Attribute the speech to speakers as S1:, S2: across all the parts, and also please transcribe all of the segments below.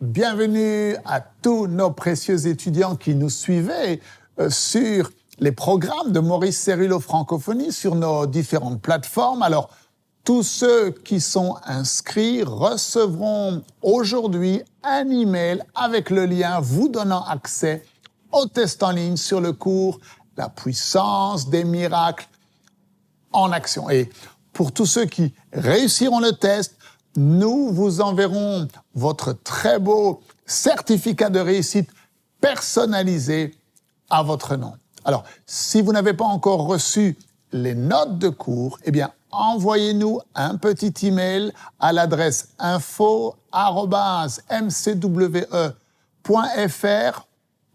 S1: bienvenue à tous nos précieux étudiants qui nous suivaient sur les programmes de Maurice Cérillo Francophonie sur nos différentes plateformes. Alors, tous ceux qui sont inscrits recevront aujourd'hui un email avec le lien vous donnant accès au test en ligne sur le cours « La puissance des miracles en action ». Et pour tous ceux qui réussiront le test, nous vous enverrons votre très beau certificat de réussite personnalisé à votre nom. Alors, si vous n'avez pas encore reçu les notes de cours, eh bien, envoyez-nous un petit email à l'adresse info@mcwe.fr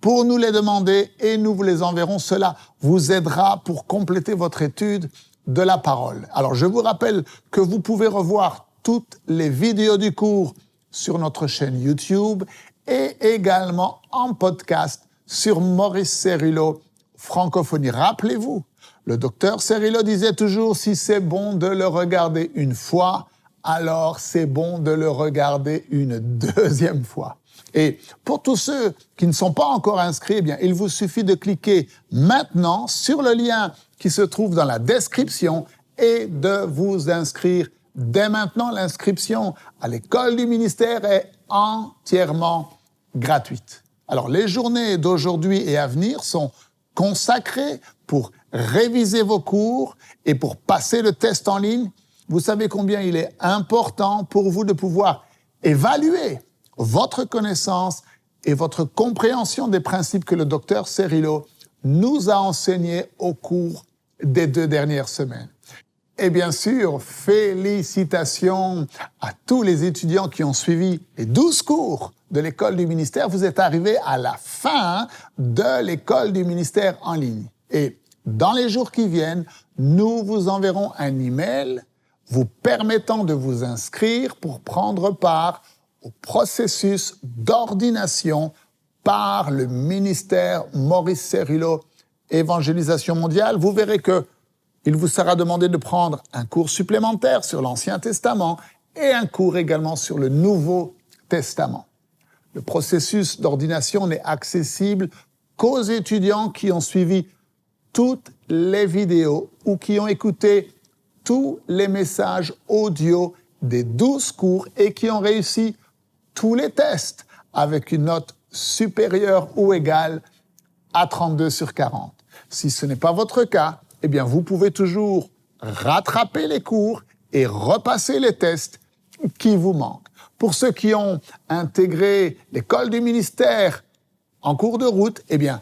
S1: pour nous les demander et nous vous les enverrons. Cela vous aidera pour compléter votre étude de la parole. Alors, je vous rappelle que vous pouvez revoir toutes les vidéos du cours sur notre chaîne YouTube et également en podcast sur Maurice Cérillo Francophonie. Rappelez-vous, le docteur Cérillo disait toujours, si c'est bon de le regarder une fois, alors c'est bon de le regarder une deuxième fois. Et pour tous ceux qui ne sont pas encore inscrits, eh bien, il vous suffit de cliquer maintenant sur le lien qui se trouve dans la description et de vous inscrire dès maintenant. L'inscription à l'école du ministère est entièrement gratuite. Alors, les journées d'aujourd'hui et à venir sont consacrées pour réviser vos cours et pour passer le test en ligne. Vous savez combien il est important pour vous de pouvoir évaluer votre connaissance et votre compréhension des principes que le docteur Cérillo nous a enseignés au cours des 2 dernières semaines. Et bien sûr, félicitations à tous les étudiants qui ont suivi les 12 cours de l'école du ministère. Vous êtes arrivés à la fin de l'école du ministère en ligne. Et dans les jours qui viennent, nous vous enverrons un email vous permettant de vous inscrire pour prendre part au processus d'ordination par le ministère Maurice Cérillo Évangélisation mondiale. Vous verrez que il vous sera demandé de prendre un cours supplémentaire sur l'Ancien Testament et un cours également sur le Nouveau Testament. Le processus d'ordination n'est accessible qu'aux étudiants qui ont suivi toutes les vidéos ou qui ont écouté tous les messages audio des 12 cours et qui ont réussi tous les tests avec une note supérieure ou égale à 32 sur 40. Si ce n'est pas votre cas, eh bien, vous pouvez toujours rattraper les cours et repasser les tests qui vous manquent. Pour ceux qui ont intégré l'école du ministère en cours de route, eh bien,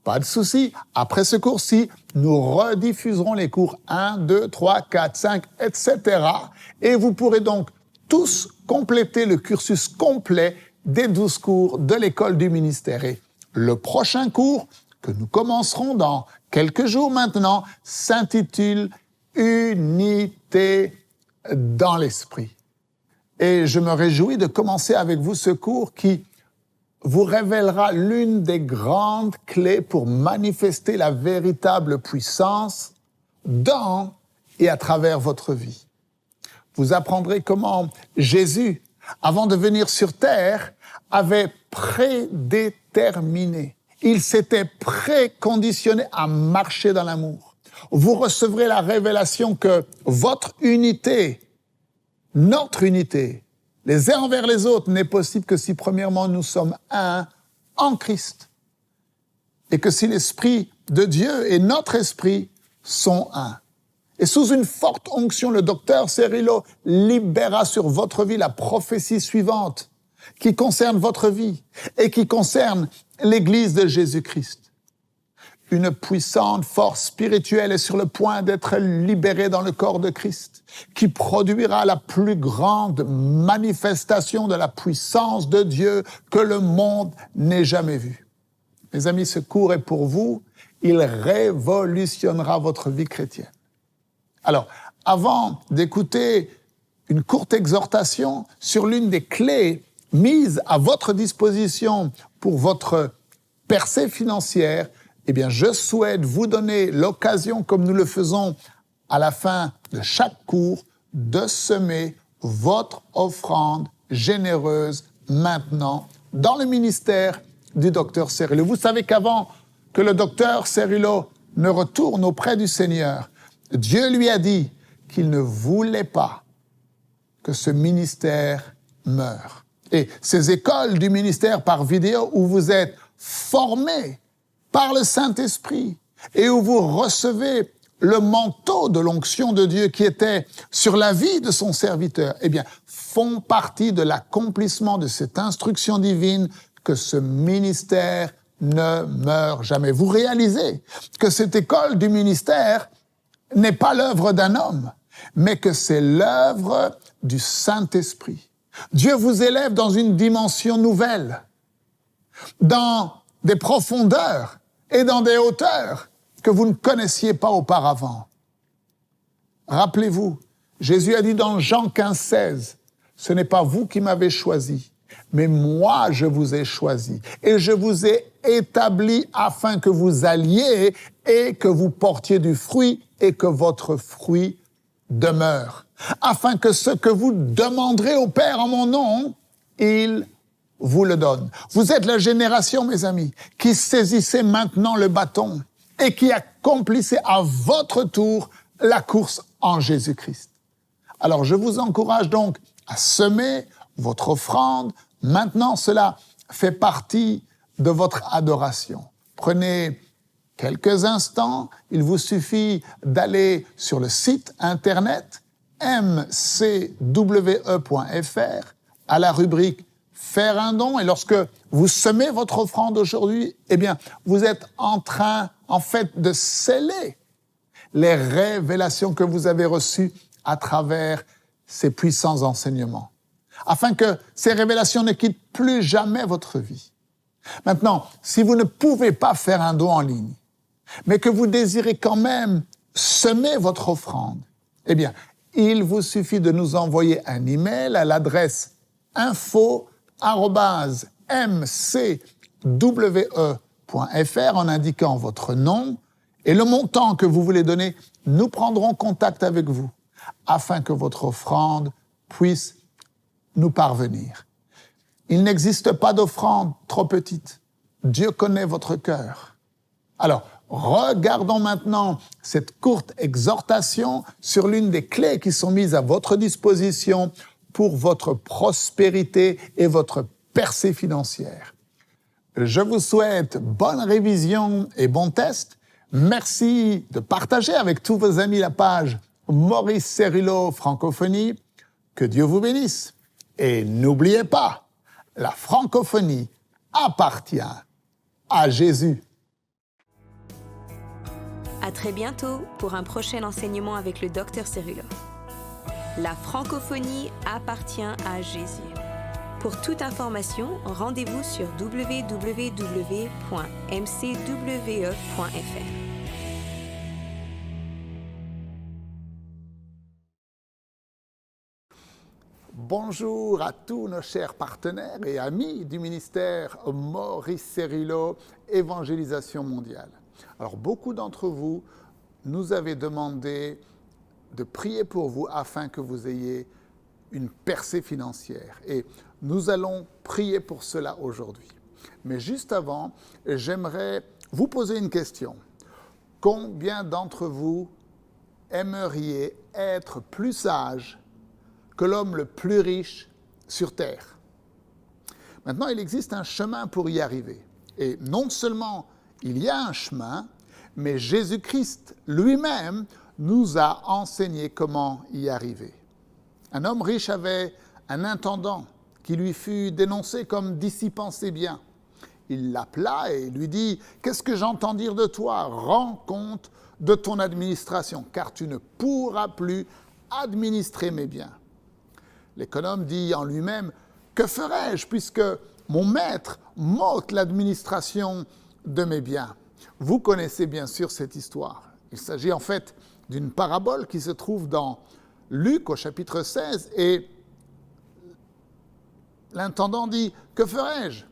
S1: pas de souci. Après ce cours-ci, nous rediffuserons les cours 1, 2, 3, 4, 5, etc. Et vous pourrez donc tous compléter le cursus complet des 12 cours de l'école du ministère. Et le prochain cours que nous commencerons dans quelques jours maintenant s'intitule « Unité dans l'esprit ». Et je me réjouis de commencer avec vous ce cours qui vous révélera l'une des grandes clés pour manifester la véritable puissance dans et à travers votre vie. Vous apprendrez comment Jésus, avant de venir sur terre, avait prédéterminé. Il s'était préconditionné à marcher dans l'amour. Vous recevrez la révélation que votre unité, notre unité, les uns envers les autres, n'est possible que si premièrement nous sommes un en Christ. Et que si l'Esprit de Dieu et notre esprit sont un. Et sous une forte onction, le docteur Cérillo libéra sur votre vie la prophétie suivante qui concerne votre vie et qui concerne l'Église de Jésus-Christ. Une puissante force spirituelle est sur le point d'être libérée dans le corps de Christ, qui produira la plus grande manifestation de la puissance de Dieu que le monde n'ait jamais vue. Mes amis, ce cours est pour vous. Il révolutionnera votre vie chrétienne. Alors, avant d'écouter une courte exhortation sur l'une des clés mises à votre disposition pour votre percée financière, eh bien, je souhaite vous donner l'occasion, comme nous le faisons à la fin de chaque cours, de semer votre offrande généreuse maintenant dans le ministère du docteur Cerullo. Vous savez qu'avant que le docteur Cerullo ne retourne auprès du Seigneur, Dieu lui a dit qu'il ne voulait pas que ce ministère meure. Et ces écoles du ministère par vidéo où vous êtes formés par le Saint-Esprit et où vous recevez le manteau de l'onction de Dieu qui était sur la vie de son serviteur, eh bien, font partie de l'accomplissement de cette instruction divine que ce ministère ne meurt jamais. Vous réalisez que cette école du ministère n'est pas l'œuvre d'un homme, mais que c'est l'œuvre du Saint-Esprit. Dieu vous élève dans une dimension nouvelle, dans des profondeurs et dans des hauteurs que vous ne connaissiez pas auparavant. Rappelez-vous, Jésus a dit dans Jean 15,16, « Ce n'est pas vous qui m'avez choisi, mais moi je vous ai choisi et je vous ai établi afin que vous alliez et que vous portiez du fruit et que votre fruit demeure, afin que ce que vous demanderez au Père en mon nom, il vous le donne. » Vous êtes la génération, mes amis, qui saisissez maintenant le bâton et qui accomplissez à votre tour la course en Jésus-Christ. Alors je vous encourage donc à semer votre offrande. Maintenant, cela fait partie de votre adoration. Prenez quelques instants, il vous suffit d'aller sur le site internet mcwe.fr à la rubrique « Faire un don » et lorsque vous semez votre offrande aujourd'hui, eh bien, vous êtes en train, en fait, de sceller les révélations que vous avez reçues à travers ces puissants enseignements, afin que ces révélations ne quittent plus jamais votre vie. Maintenant, si vous ne pouvez pas faire un don en ligne, mais que vous désirez quand même semer votre offrande, eh bien, il vous suffit de nous envoyer un email à l'adresse info@mcwe.fr en indiquant votre nom et le montant que vous voulez donner. Nous prendrons contact avec vous afin que votre offrande puisse nous parvenir. Il n'existe pas d'offrande trop petite. Dieu connaît votre cœur. Alors, regardons maintenant cette courte exhortation sur l'une des clés qui sont mises à votre disposition pour votre prospérité et votre percée financière. Je vous souhaite bonne révision et bon test. Merci de partager avec tous vos amis la page Maurice Cerullo Francophonie. Que Dieu vous bénisse. Et n'oubliez pas, la francophonie appartient à Jésus.
S2: À très bientôt pour un prochain enseignement avec le Dr Cerullo. La francophonie appartient à Jésus. Pour toute information, rendez-vous sur www.mcwe.fr.
S1: Bonjour à tous nos chers partenaires et amis du ministère Maurice Cerullo, Évangélisation mondiale. Alors, beaucoup d'entre vous nous avez demandé de prier pour vous afin que vous ayez une percée financière. Et nous allons prier pour cela aujourd'hui. Mais juste avant, j'aimerais vous poser une question. Combien d'entre vous aimeriez être plus sage que l'homme le plus riche sur terre? Maintenant, il existe un chemin pour y arriver. Et non seulement il y a un chemin, mais Jésus-Christ lui-même nous a enseigné comment y arriver. Un homme riche avait un intendant qui lui fut dénoncé comme dissipant ses biens. Il l'appela et lui dit « Qu'est-ce que j'entends dire de toi? Rends compte de ton administration, car tu ne pourras plus administrer mes biens. » L'économe dit en lui-même « Que ferai-je puisque mon maître m'ôte l'administration de mes biens ?» Vous connaissez bien sûr cette histoire. Il s'agit en fait d'une parabole qui se trouve dans Luc au chapitre 16 et l'intendant dit « Que ferai-je ?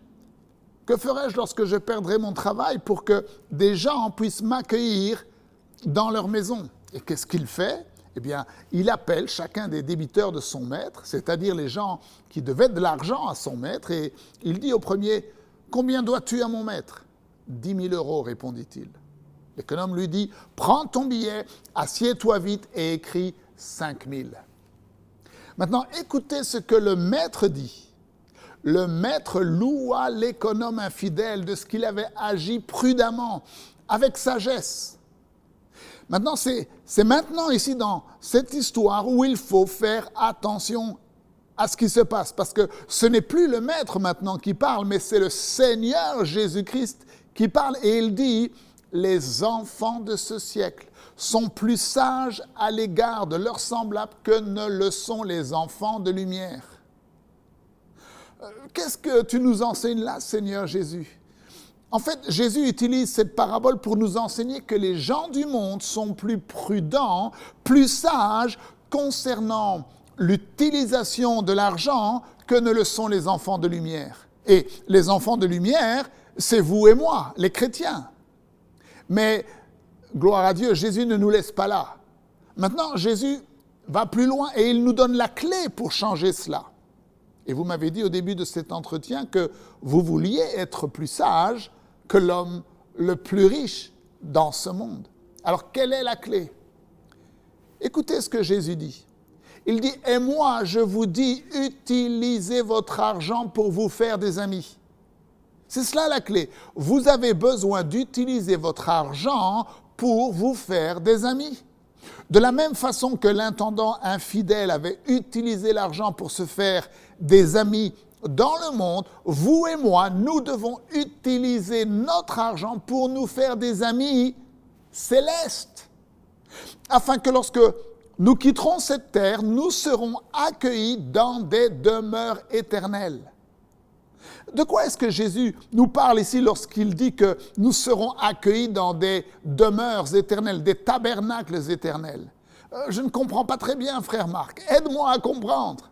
S1: Que ferai-je lorsque je perdrai mon travail pour que des gens puissent m'accueillir dans leur maison ?» Et qu'est-ce qu'il fait ? eh bien, il appelle chacun des débiteurs de son maître, c'est-à-dire les gens qui devaient de l'argent à son maître, et il dit au premier, « Combien dois-tu à mon maître » ? 10 000 euros, répondit-il. L'économe lui dit, « Prends ton billet, assieds-toi vite et écris 5 000. » Maintenant, écoutez ce que le maître dit. Le maître loua l'économe infidèle de ce qu'il avait agi prudemment, avec sagesse. Maintenant, c'est maintenant ici dans cette histoire où il faut faire attention à ce qui se passe. Parce que ce n'est plus le maître maintenant qui parle, mais c'est le Seigneur Jésus-Christ qui parle. Et il dit, les enfants de ce siècle sont plus sages à l'égard de leurs semblables que ne le sont les enfants de lumière. Qu'est-ce que tu nous enseignes là, Seigneur Jésus ? En fait, Jésus utilise cette parabole pour nous enseigner que les gens du monde sont plus prudents, plus sages concernant l'utilisation de l'argent que ne le sont les enfants de lumière. Et les enfants de lumière, c'est vous et moi, les chrétiens. Mais, gloire à Dieu, Jésus ne nous laisse pas là. Maintenant, Jésus va plus loin et il nous donne la clé pour changer cela. Et vous m'avez dit au début de cet entretien que vous vouliez être plus sage que l'homme le plus riche dans ce monde. Alors, quelle est la clé ? Écoutez ce que Jésus dit. Il dit, « Et moi, je vous dis, utilisez votre argent pour vous faire des amis. » C'est cela la clé. Vous avez besoin d'utiliser votre argent pour vous faire des amis. De la même façon que l'intendant infidèle avait utilisé l'argent pour se faire des amis dans le monde, vous et moi, nous devons utiliser notre argent pour nous faire des amis célestes, afin que lorsque nous quitterons cette terre, nous serons accueillis dans des demeures éternelles. De quoi est-ce que Jésus nous parle ici lorsqu'il dit que nous serons accueillis dans des demeures éternelles, des tabernacles éternels ? Je ne comprends pas très bien, frère Marc. Aide-moi à comprendre.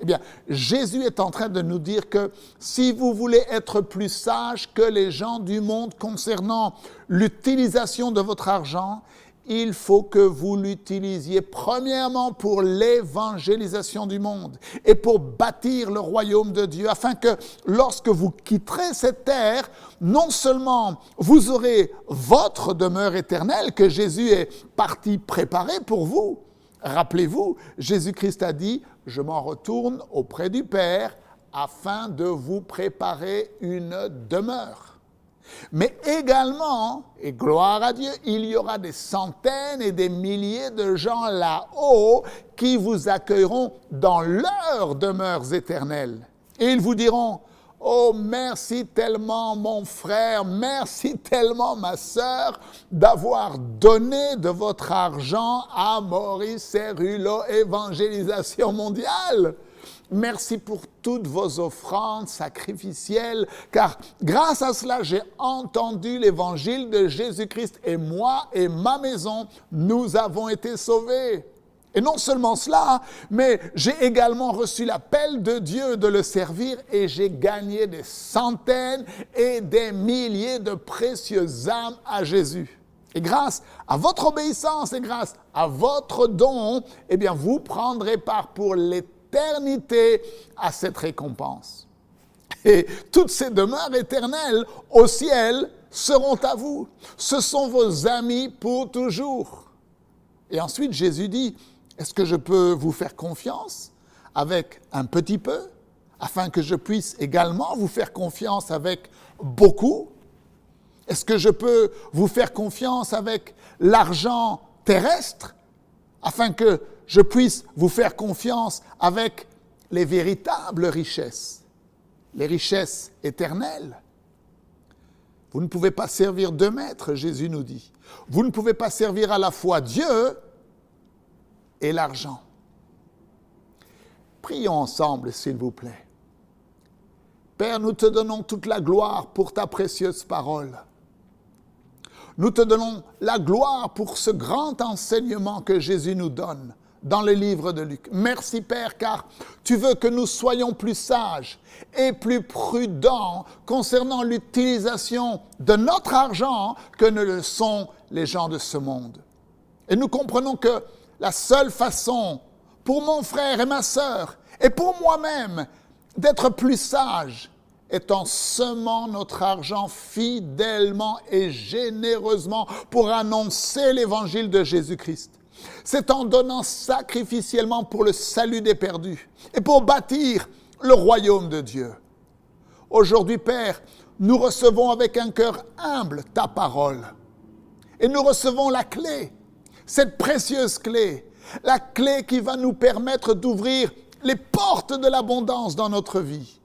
S1: Eh bien, Jésus est en train de nous dire que si vous voulez être plus sage que les gens du monde concernant l'utilisation de votre argent, il faut que vous l'utilisiez premièrement pour l'évangélisation du monde et pour bâtir le royaume de Dieu, afin que lorsque vous quitterez cette terre, non seulement vous aurez votre demeure éternelle que Jésus est parti préparer pour vous. Rappelez-vous, Jésus-Christ a dit « Je m'en retourne auprès du Père afin de vous préparer une demeure ». Mais également, et gloire à Dieu, il y aura des centaines et des milliers de gens là-haut qui vous accueilleront dans leurs demeures éternelles. Et ils vous diront, « Oh, merci tellement mon frère, merci tellement ma sœur d'avoir donné de votre argent à Maurice Cerullo Évangélisation Mondiale. » Merci pour toutes vos offrandes sacrificielles, car grâce à cela, j'ai entendu l'évangile de Jésus-Christ et moi et ma maison, nous avons été sauvés. Et non seulement cela, mais j'ai également reçu l'appel de Dieu de le servir et j'ai gagné des centaines et des milliers de précieuses âmes à Jésus. Et grâce à votre obéissance et grâce à votre don, eh bien, vous prendrez part pour l'éternité à cette récompense. Et toutes ces demeures éternelles au ciel seront à vous. Ce sont vos amis pour toujours. Et ensuite, Jésus dit, est-ce que je peux vous faire confiance avec un petit peu, afin que je puisse également vous faire confiance avec beaucoup? Est-ce que je peux vous faire confiance avec l'argent terrestre, afin que je puisse vous faire confiance avec les véritables richesses, les richesses éternelles? Vous ne pouvez pas servir deux maîtres, Jésus nous dit. Vous ne pouvez pas servir à la fois Dieu et l'argent. Prions ensemble, s'il vous plaît. Père, nous te donnons toute la gloire pour ta précieuse parole. Nous te donnons la gloire pour ce grand enseignement que Jésus nous donne dans le livre de Luc. Merci Père, car tu veux que nous soyons plus sages et plus prudents concernant l'utilisation de notre argent que ne le sont les gens de ce monde. Et nous comprenons que La seule façon pour mon frère et ma sœur et pour moi-même d'être plus sage est en semant notre argent fidèlement et généreusement pour annoncer l'évangile de Jésus-Christ. C'est en donnant sacrificiellement pour le salut des perdus et pour bâtir le royaume de Dieu. Aujourd'hui, Père, nous recevons avec un cœur humble ta parole. Et nous recevons la clé, cette précieuse clé, la clé qui va nous permettre d'ouvrir les portes de l'abondance dans notre vie.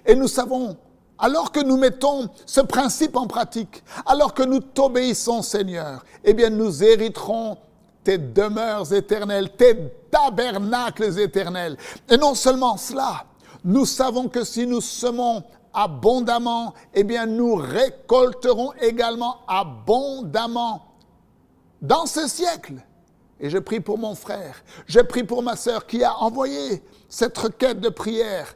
S1: Et nous savons, alors que nous mettons ce principe en pratique, alors que nous t'obéissons, Seigneur, eh bien nous hériterons tes demeures éternelles, tes tabernacles éternels. Et non seulement cela, nous savons que si nous semons abondamment, eh bien nous récolterons également abondamment dans ce siècle. Et je prie pour mon frère, je prie pour ma sœur qui a envoyé cette requête de prière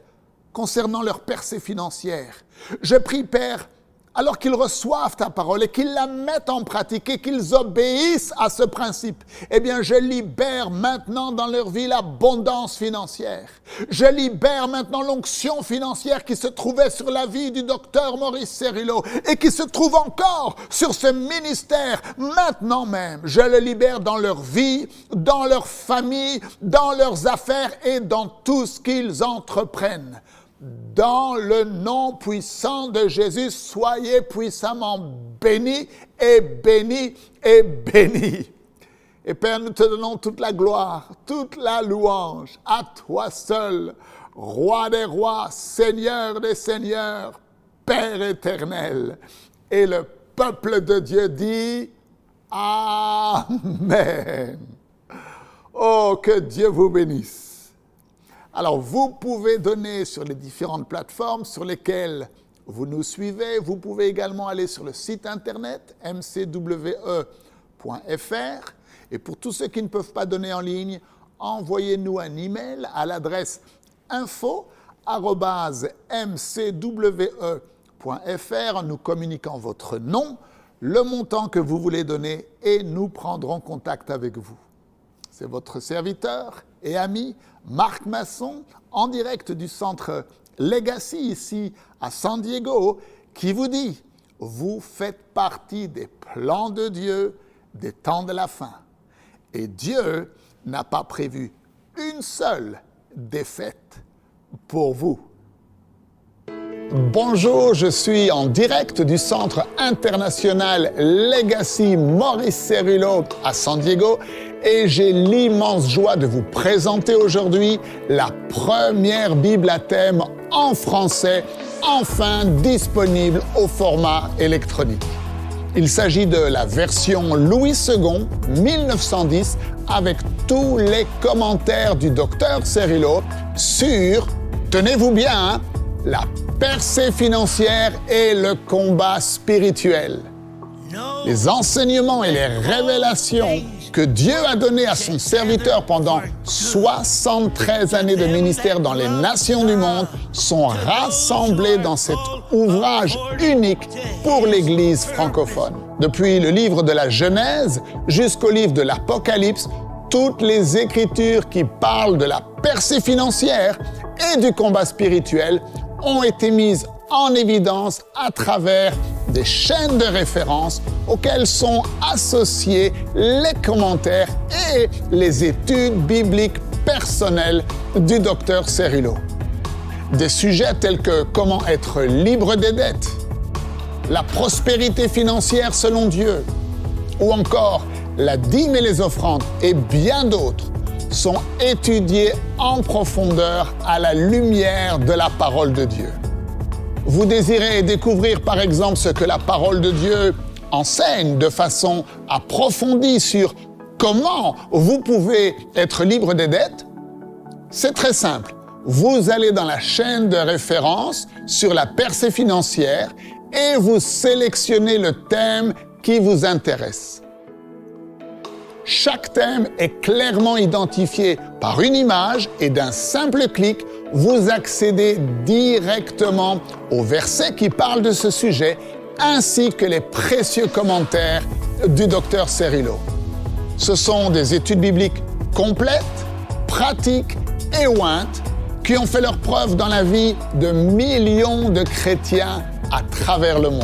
S1: concernant leur percée financière. Je prie, Père, alors qu'ils reçoivent ta parole et qu'ils la mettent en pratique et qu'ils obéissent à ce principe, eh bien, je libère maintenant dans leur vie l'abondance financière. Je libère maintenant l'onction financière qui se trouvait sur la vie du docteur Maurice Cerullo et qui se trouve encore sur ce ministère maintenant même. Je le libère dans leur vie, dans leur famille, dans leurs affaires et dans tout ce qu'ils entreprennent. Dans le nom puissant de Jésus, soyez puissamment bénis et bénis et bénis. Et Père, nous te donnons toute la gloire, toute la louange à toi seul, Roi des rois, Seigneur des seigneurs, Père éternel. Et le peuple de Dieu dit Amen. Oh, que Dieu vous bénisse. Alors, vous pouvez donner sur les différentes plateformes sur lesquelles vous nous suivez. Vous pouvez également aller sur le site internet mcwe.fr. Et pour tous ceux qui ne peuvent pas donner en ligne, envoyez-nous un email à l'adresse info@mcwe.fr en nous communiquant votre nom, le montant que vous voulez donner et nous prendrons contact avec vous. C'est votre serviteur et ami Marc Masson, en direct du centre Legacy, ici à San Diego, qui vous dit « Vous faites partie des plans de Dieu des temps de la fin. Et Dieu n'a pas prévu une seule défaite pour vous. » Bonjour, je suis en direct du Centre international Legacy Maurice Cerullo à San Diego et j'ai l'immense joie de vous présenter aujourd'hui la première Bible à thème en français, enfin disponible au format électronique. Il s'agit de la version Louis II, 1910, avec tous les commentaires du docteur Cerullo sur, tenez-vous bien, la percée financière et le combat spirituel. Les enseignements et les révélations que Dieu a données à son serviteur pendant 73 années de ministère dans les nations du monde sont rassemblés dans cet ouvrage unique pour l'Église francophone. Depuis le livre de la Genèse jusqu'au livre de l'Apocalypse, toutes les Écritures qui parlent de la percée financière et du combat spirituel ont été mises en évidence à travers des chaînes de référence auxquelles sont associés les commentaires et les études bibliques personnelles du docteur Cerullo. Des sujets tels que comment être libre des dettes, la prospérité financière selon Dieu, ou encore la dîme et les offrandes et bien d'autres sont étudiés en profondeur à la lumière de la parole de Dieu. Vous désirez découvrir par exemple ce que la parole de Dieu enseigne de façon approfondie sur comment vous pouvez être libre des dettes? C'est très simple. Vous allez dans la chaîne de référence sur la percée financière et vous sélectionnez le thème qui vous intéresse. Chaque thème est clairement identifié par une image et d'un simple clic, vous accédez directement au verset qui parle de ce sujet ainsi que les précieux commentaires du docteur Cerullo. Ce sont des études bibliques complètes, pratiques et ointes qui ont fait leur preuve dans la vie de millions de chrétiens à travers le monde.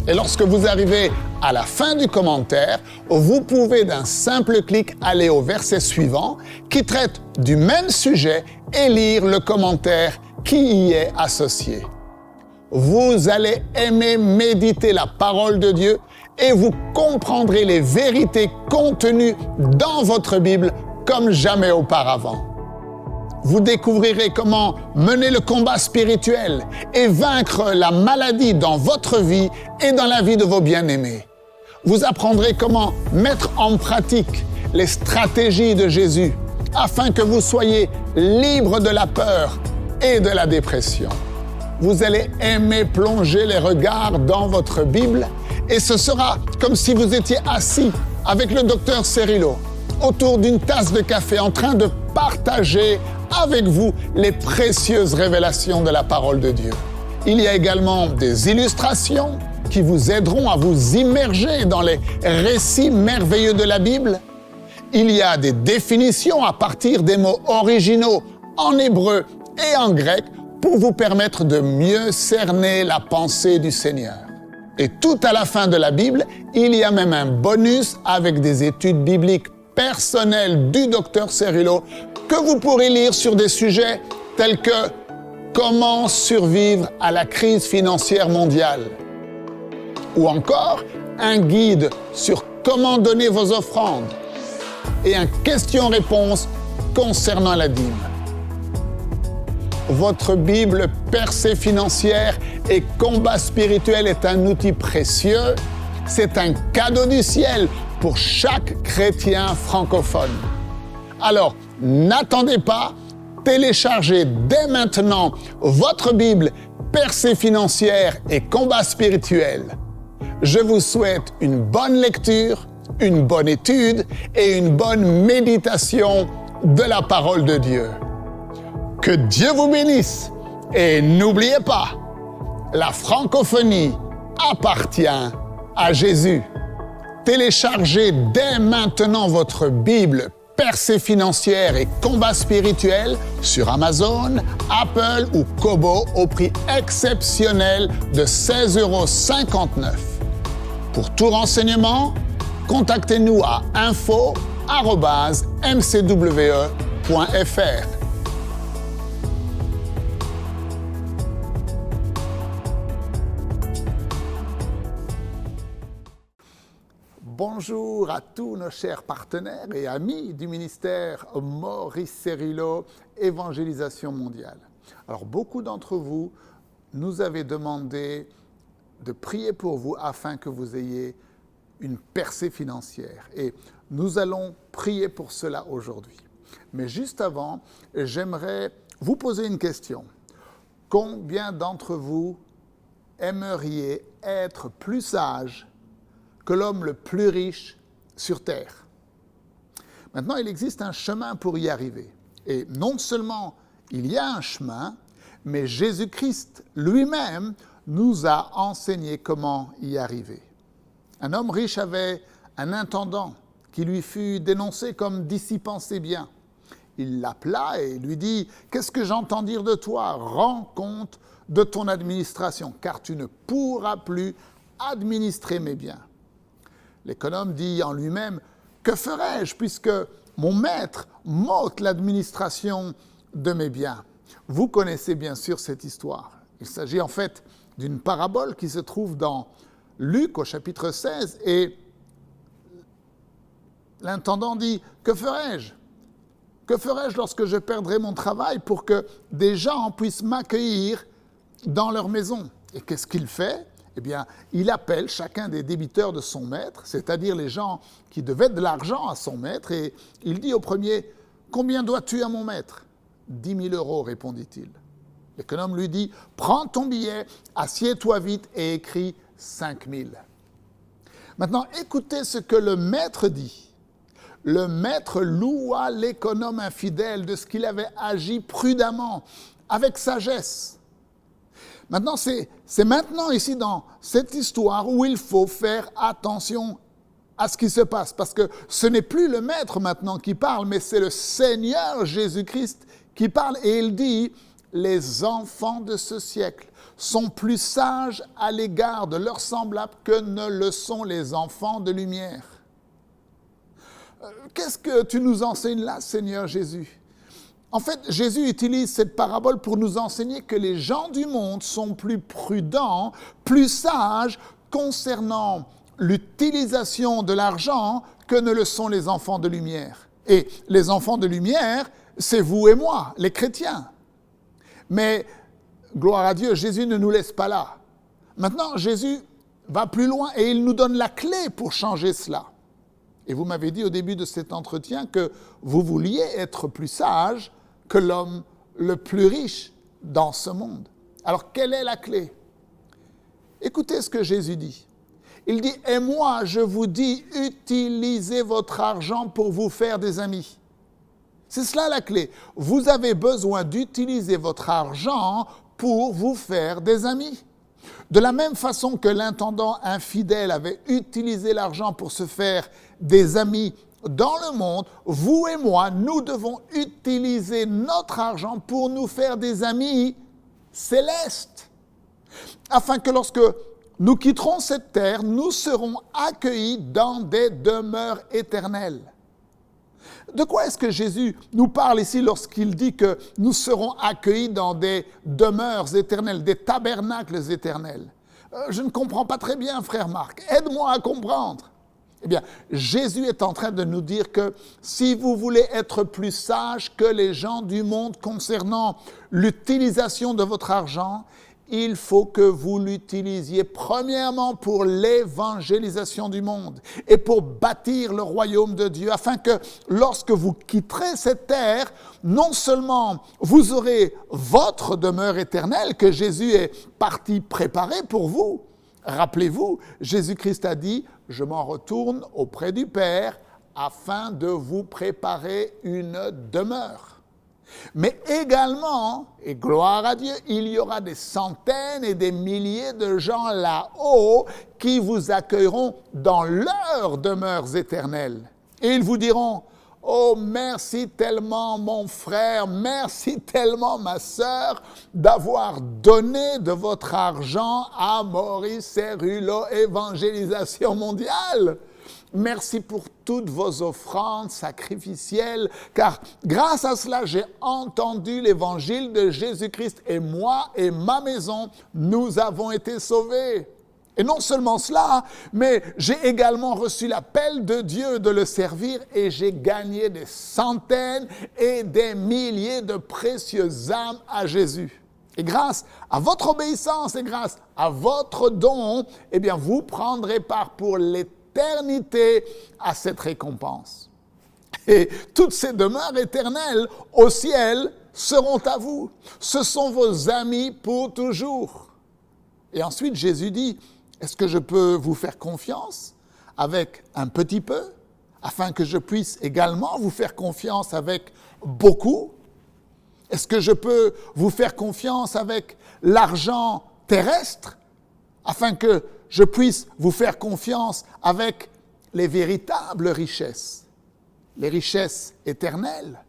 S1: Et lorsque vous arrivez à la fin du commentaire, vous pouvez d'un simple clic aller au verset suivant qui traite du même sujet et lire le commentaire qui y est associé. Vous allez aimer méditer la parole de Dieu et vous comprendrez les vérités contenues dans votre Bible comme jamais auparavant. Vous découvrirez comment mener le combat spirituel et vaincre la maladie dans votre vie et dans la vie de vos bien-aimés. Vous apprendrez comment mettre en pratique les stratégies de Jésus afin que vous soyez libre de la peur et de la dépression. Vous allez aimer plonger les regards dans votre Bible et ce sera comme si vous étiez assis avec le docteur Cerullo autour d'une tasse de café en train de partager avec vous les précieuses révélations de la parole de Dieu. Il y a également des illustrations qui vous aideront à vous immerger dans les récits merveilleux de la Bible. Il y a des définitions à partir des mots originaux en hébreu et en grec pour vous permettre de mieux cerner la pensée du Seigneur. Et tout à la fin de la Bible, il y a même un bonus avec des études bibliques personnelles du docteur Cerullo que vous pourrez lire sur des sujets tels que comment survivre à la crise financière mondiale ou encore un guide sur comment donner vos offrandes et un question-réponse concernant la dîme. Votre Bible Percée financière et combat spirituel est un outil précieux. C'est un cadeau du ciel pour chaque chrétien francophone. Alors, n'attendez pas, téléchargez dès maintenant votre Bible Percée financière et combat spirituel. Je vous souhaite une bonne lecture, une bonne étude et une bonne méditation de la parole de Dieu. Que Dieu vous bénisse et n'oubliez pas, la francophonie appartient à Jésus. Téléchargez dès maintenant votre Bible Percée financière et combat spirituel sur Amazon, Apple ou Kobo au prix exceptionnel de 16,59 €. Pour tout renseignement, contactez-nous à info@mcwe.fr. Bonjour à tous nos chers partenaires et amis du ministère Maurice Cerullo, Évangélisation mondiale. Alors, beaucoup d'entre vous nous avez demandé de prier pour vous afin que vous ayez une percée financière. Et nous allons prier pour cela aujourd'hui. Mais juste avant, j'aimerais vous poser une question. Combien d'entre vous aimeriez être plus sages que l'homme le plus riche sur terre? Maintenant, il existe un chemin pour y arriver. Et non seulement il y a un chemin, mais Jésus-Christ lui-même nous a enseigné comment y arriver. Un homme riche avait un intendant qui lui fut dénoncé comme dissipant ses biens. Il l'appela et lui dit « Qu'est-ce que j'entends dire de toi? Rends compte de ton administration, car tu ne pourras plus administrer mes biens. » L'économe dit en lui-même « Que ferai-je puisque mon maître m'ôte l'administration de mes biens ?» Vous connaissez bien sûr cette histoire. Il s'agit en fait d'une parabole qui se trouve dans Luc au chapitre 16 et l'intendant dit « Que ferai-je ? Que ferai-je lorsque je perdrai mon travail pour que des gens puissent m'accueillir dans leur maison ?» Et qu'est-ce qu'il fait ? Eh bien, il appelle chacun des débiteurs de son maître, c'est-à-dire les gens qui devaient de l'argent à son maître, et il dit au premier « Combien dois-tu à mon maître ?» « 10 000 €, répondit-il. L'économe lui dit « Prends ton billet, assieds-toi vite et écris 5 000. » Maintenant, écoutez ce que le maître dit. Le maître loua l'économe infidèle de ce qu'il avait agi prudemment, avec sagesse. Maintenant, c'est maintenant ici dans cette histoire où il faut faire attention à ce qui se passe, parce que ce n'est plus le maître maintenant qui parle, mais c'est le Seigneur Jésus-Christ qui parle. Et il dit, les enfants de ce siècle sont plus sages à l'égard de leurs semblables que ne le sont les enfants de lumière. Qu'est-ce que tu nous enseignes là, Seigneur Jésus? En fait, Jésus utilise cette parabole pour nous enseigner que les gens du monde sont plus prudents, plus sages concernant l'utilisation de l'argent que ne le sont les enfants de lumière. Et les enfants de lumière, c'est vous et moi, les chrétiens. Mais, gloire à Dieu, Jésus ne nous laisse pas là. Maintenant, Jésus va plus loin et il nous donne la clé pour changer cela. Et vous m'avez dit au début de cet entretien que vous vouliez être plus sage que l'homme le plus riche dans ce monde. Alors, quelle est la clé? Écoutez ce que Jésus dit. Il dit, « Et moi, je vous dis, utilisez votre argent pour vous faire des amis. » C'est cela la clé. Vous avez besoin d'utiliser votre argent pour vous faire des amis. De la même façon que l'intendant infidèle avait utilisé l'argent pour se faire des amis dans le monde, vous et moi, nous devons utiliser notre argent pour nous faire des amis célestes. Afin que lorsque nous quitterons cette terre, nous serons accueillis dans des demeures éternelles. De quoi est-ce que Jésus nous parle ici lorsqu'il dit que nous serons accueillis dans des demeures éternelles, des tabernacles éternels? Je ne comprends pas très bien, frère Marc. Aide-moi à comprendre. Eh bien, Jésus est en train de nous dire que si vous voulez être plus sage que les gens du monde concernant l'utilisation de votre argent, il faut que vous l'utilisiez premièrement pour l'évangélisation du monde et pour bâtir le royaume de Dieu, afin que lorsque vous quitterez cette terre, non seulement vous aurez votre demeure éternelle que Jésus est parti préparer pour vous. Rappelez-vous, Jésus-Christ a dit « Je m'en retourne auprès du Père afin de vous préparer une demeure ». Mais également, et gloire à Dieu, il y aura des centaines et des milliers de gens là-haut qui vous accueilleront dans leurs demeures éternelles. Et ils vous diront, « Oh, merci tellement mon frère, merci tellement ma sœur d'avoir donné de votre argent à Maurice Cerullo Évangélisation Mondiale. » Merci pour toutes vos offrandes sacrificielles, car grâce à cela, j'ai entendu l'évangile de Jésus-Christ et moi et ma maison, nous avons été sauvés. Et non seulement cela, mais j'ai également reçu l'appel de Dieu de le servir et j'ai gagné des centaines et des milliers de précieuses âmes à Jésus. Et grâce à votre obéissance et grâce à votre don, eh bien, vous prendrez part pour l'éternité à cette récompense. Et toutes ces demeures éternelles au ciel seront à vous. Ce sont vos amis pour toujours. Et ensuite, Jésus dit, est-ce que je peux vous faire confiance avec un petit peu, afin que je puisse également vous faire confiance avec beaucoup? Est-ce que je peux vous faire confiance avec l'argent terrestre, afin que je puisse vous faire confiance avec les véritables richesses, les richesses éternelles?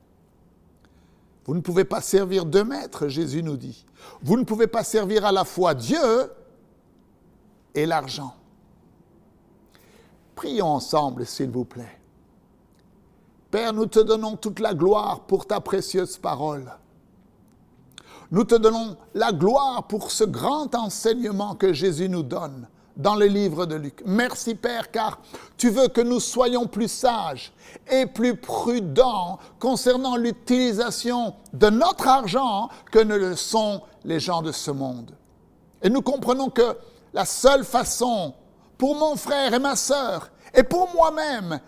S1: Vous ne pouvez pas servir deux maîtres, Jésus nous dit. Vous ne pouvez pas servir à la fois Dieu et l'argent. Prions ensemble, s'il vous plaît. Père, nous te donnons toute la gloire pour ta précieuse parole. Nous te donnons la gloire pour ce grand enseignement que Jésus nous donne dans le livre de Luc. Merci Père, car tu veux que nous soyons plus sages et plus prudents concernant l'utilisation de notre argent que ne le sont les gens de ce monde. Et nous comprenons que la seule façon pour mon frère et ma sœur et pour moi-même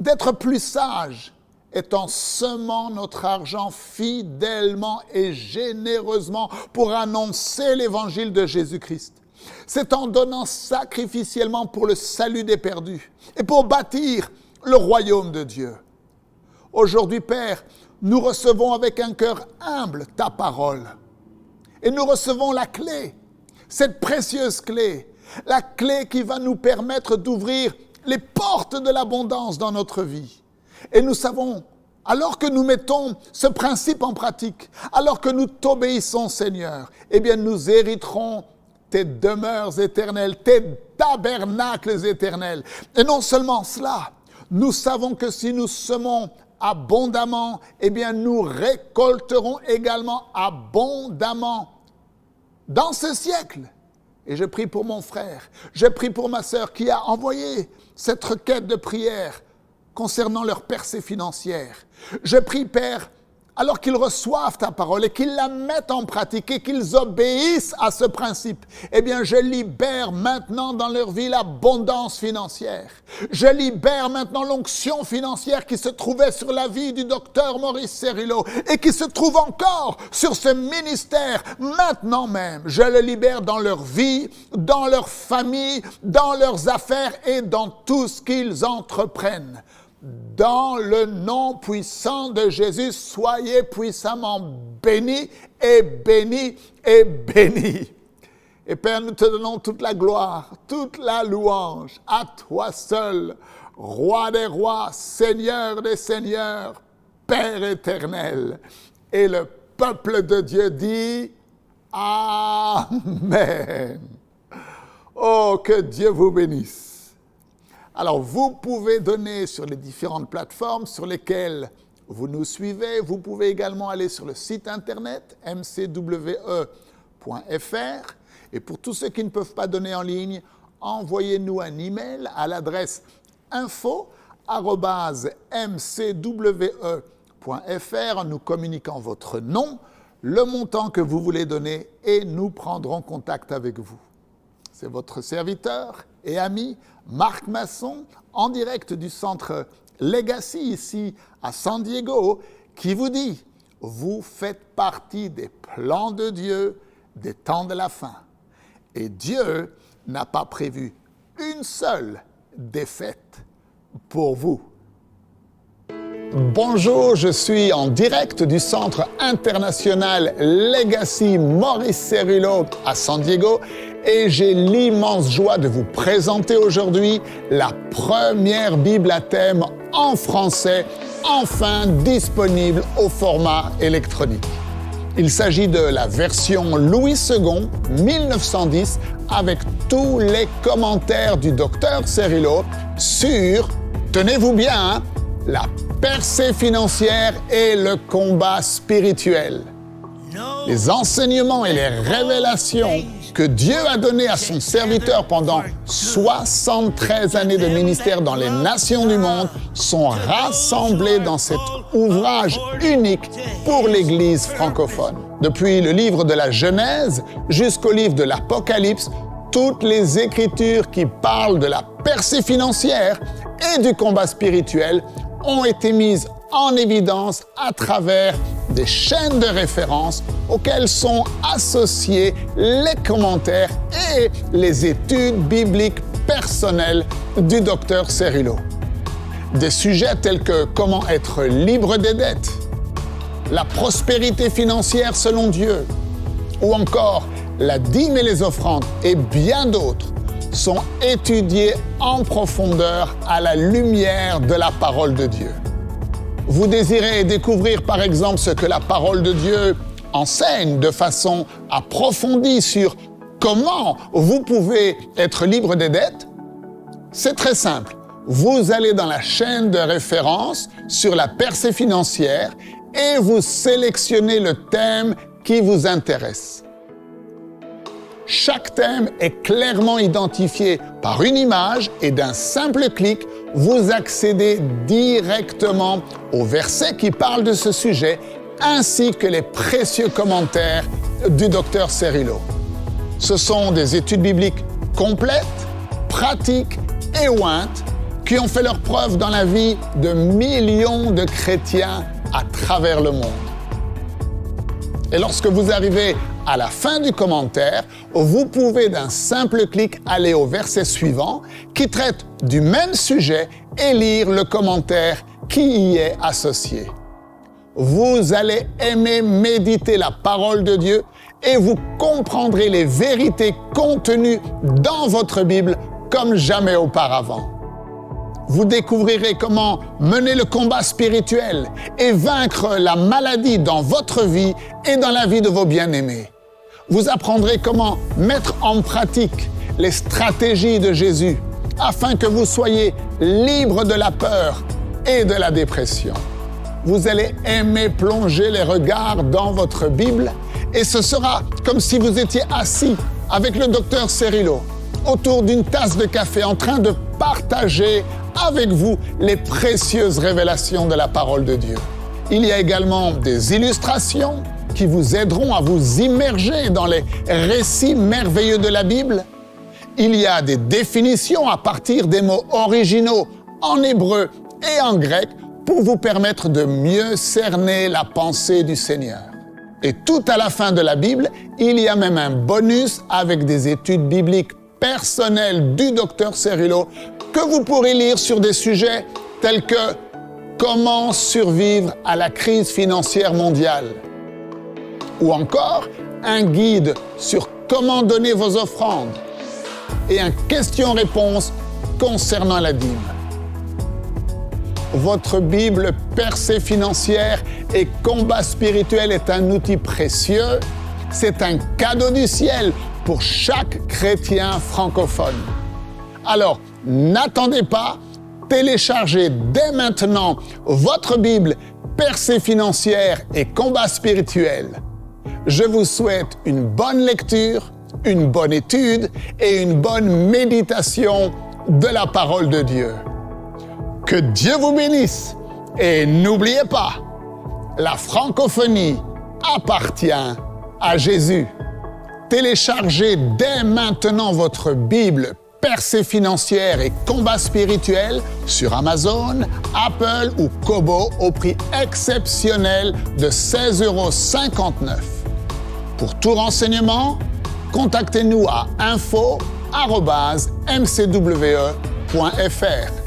S1: d'être plus sages est en semant notre argent fidèlement et généreusement pour annoncer l'évangile de Jésus-Christ. C'est en donnant sacrificiellement pour le salut des perdus et pour bâtir le royaume de Dieu. Aujourd'hui, Père, nous recevons avec un cœur humble ta parole. Et nous recevons la clé, cette précieuse clé, la clé qui va nous permettre d'ouvrir les portes de l'abondance dans notre vie. Et nous savons, alors que nous mettons ce principe en pratique, alors que nous t'obéissons, Seigneur, eh bien nous hériterons tes demeures éternelles, tes tabernacles éternels. Et non seulement cela, nous savons que si nous semons abondamment, eh bien nous récolterons également abondamment dans ce siècle. Et je prie pour mon frère, je prie pour ma sœur qui a envoyé cette requête de prière concernant leur percée financière. Je prie, Père, alors qu'ils reçoivent ta parole et qu'ils la mettent en pratique et qu'ils obéissent à ce principe, eh bien, je libère maintenant dans leur vie l'abondance financière. Je libère maintenant l'onction financière qui se trouvait sur la vie du docteur Maurice Cerullo et qui se trouve encore sur ce ministère maintenant même. Je le libère dans leur vie, dans leur famille, dans leurs affaires et dans tout ce qu'ils entreprennent. Dans le nom puissant de Jésus, soyez puissamment bénis et bénis et bénis. Et Père, nous te donnons toute la gloire, toute la louange à toi seul, Roi des rois, Seigneur des seigneurs, Père éternel. Et le peuple de Dieu dit Amen. Oh, que Dieu vous bénisse. Alors, vous pouvez donner sur les différentes plateformes sur lesquelles vous nous suivez. Vous pouvez également aller sur le site internet mcwe.fr. Et pour tous ceux qui ne peuvent pas donner en ligne, envoyez-nous un email à l'adresse info@mcwe.fr en nous communiquant votre nom, le montant que vous voulez donner et nous prendrons contact avec vous. C'est votre serviteur et ami Marc Masson, en direct du centre Legacy ici à San Diego, qui vous dit « Vous faites partie des plans de Dieu des temps de la fin. Et Dieu n'a pas prévu une seule défaite pour vous. » Bonjour, je suis en direct du Centre international Legacy Maurice Cerullo à San Diego et j'ai l'immense joie de vous présenter aujourd'hui la première Bible à thème en français, enfin disponible au format électronique. Il s'agit de la version Louis II 1910 avec tous les commentaires du docteur Cerullo sur, tenez-vous bien, la percée financière et le combat spirituel. Les enseignements et les révélations que Dieu a données à son serviteur pendant 73 années de ministère dans les nations du monde sont rassemblés dans cet ouvrage unique pour l'Église francophone. Depuis le livre de la Genèse jusqu'au livre de l'Apocalypse, toutes les Écritures qui parlent de la percée financière et du combat spirituel ont été mises en évidence à travers des chaînes de référence auxquelles sont associés les commentaires et les études bibliques personnelles du docteur Cerullo. Des sujets tels que comment être libre des dettes, la prospérité financière selon Dieu, ou encore la dîme et les offrandes et bien d'autres sont étudiés en profondeur à la lumière de la parole de Dieu. Vous désirez découvrir par exemple ce que la parole de Dieu enseigne de façon approfondie sur comment vous pouvez être libre des dettes? C'est très simple. Vous allez dans la chaîne de référence sur la percée financière et vous sélectionnez le thème qui vous intéresse. Chaque thème est clairement identifié par une image et d'un simple clic, vous accédez directement aux versets qui parlent de ce sujet ainsi que les précieux commentaires du docteur Cerullo. Ce sont des études bibliques complètes, pratiques et ointes qui ont fait leur preuve dans la vie de millions de chrétiens à travers le monde. Et lorsque vous arrivez à la fin du commentaire, vous pouvez d'un simple clic aller au verset suivant qui traite du même sujet et lire le commentaire qui y est associé. Vous allez aimer méditer la parole de Dieu et vous comprendrez les vérités contenues dans votre Bible comme jamais auparavant. vous découvrirez comment mener le combat spirituel et vaincre la maladie dans votre vie et dans la vie de vos bien-aimés. Vous apprendrez comment mettre en pratique les stratégies de Jésus afin que vous soyez libre de la peur et de la dépression. Vous allez aimer plonger les regards dans votre Bible et ce sera comme si vous étiez assis avec le docteur Cerullo autour d'une tasse de café en train de partager avec vous les précieuses révélations de la parole de Dieu. Il y a également des illustrations qui vous aideront à vous immerger dans les récits merveilleux de la Bible. Il y a des définitions à partir des mots originaux en hébreu et en grec pour vous permettre de mieux cerner la pensée du Seigneur. Et tout à la fin de la Bible, il y a même un bonus avec des études bibliques personnelles du docteur Cerullo que vous pourrez lire sur des sujets tels que comment survivre à la crise financière mondiale ou encore un guide sur comment donner vos offrandes et un question-réponse concernant la dîme. Votre Bible Percée financière et combat spirituel est un outil précieux. C'est un cadeau du ciel pour chaque chrétien francophone. Alors, n'attendez pas, téléchargez dès maintenant votre Bible Percée financière et combat spirituel. Je vous souhaite une bonne lecture, une bonne étude et une bonne méditation de la parole de Dieu. Que Dieu vous bénisse et n'oubliez pas, la francophonie appartient à Jésus. Téléchargez dès maintenant votre Bible Percée financière et combat spirituel sur Amazon, Apple ou Kobo au prix exceptionnel de 16,59 €. Pour tout renseignement, contactez-nous à info@mcwe.fr.